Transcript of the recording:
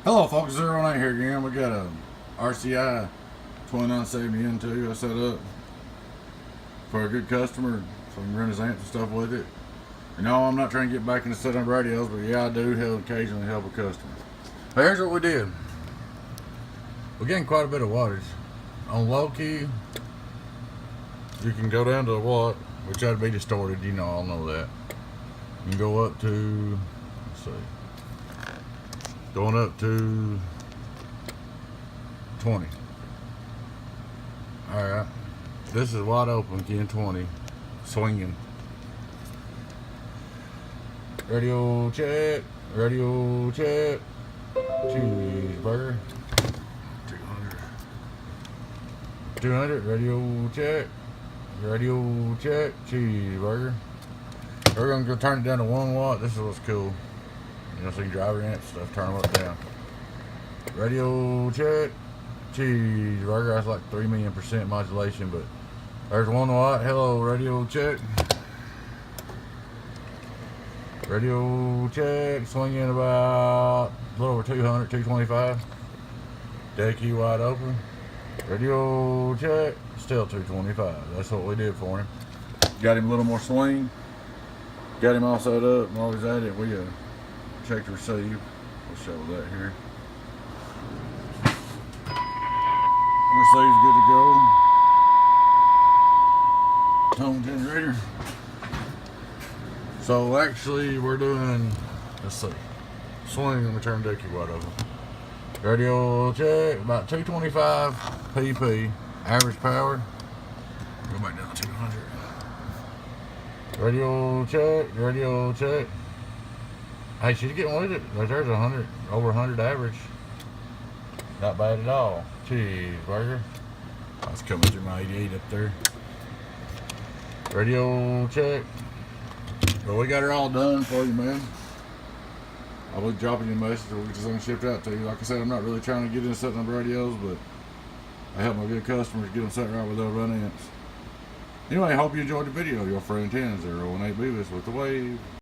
Hello folks, 09 here again. We got a RCI-2970N2 I set up for a good customer so I can run his amps and stuff with it. And no, I'm not trying to get back into setting up radios, but yeah, I do occasionally help a customer. But here's what we did. We're getting quite a bit of wattage. On low key, you can go down to a watt, which that'd be distorted, you know, I'll know that. You can go up to, let's see, going up to 20. Alright, this is wide open, again 20, swinging. Radio check, cheeseburger. 200, radio check, cheeseburger. We're gonna go turn it down to 1 watt. This is what's cool. You know, so you drive your amp stuff, turn them up and down. Radio check, cheeseburger. That's like 3 million % modulation, but there's 1 watt. Hello, radio check. Radio check, swinging about a little over 200, 225. Dead key wide open. Radio check, still 225. That's what we did for him. Got him a little more swing. Got him all set up. And while he's at it, we checked receive. We'll show that here. Receive's good to go. Tone generator. So actually we're doing, let's see, swing and return deck wide open. Radio check, about 225 pp, average power. Go back down to 200. Radio check. Hey, she's getting with it. There's 100, over 100 average. Not bad at all. Cheeseburger. That's coming through my 88 up there. Radio check. But we got her all done for you, man. I was dropping you a message. We'll get this thing shipped out to you. Like I said, I'm not really trying to get into setting up radios, but I help my good customers get them set right with their run amps. Anyway, I hope you enjoyed the video. Your friend 10018 Beavis with the wave.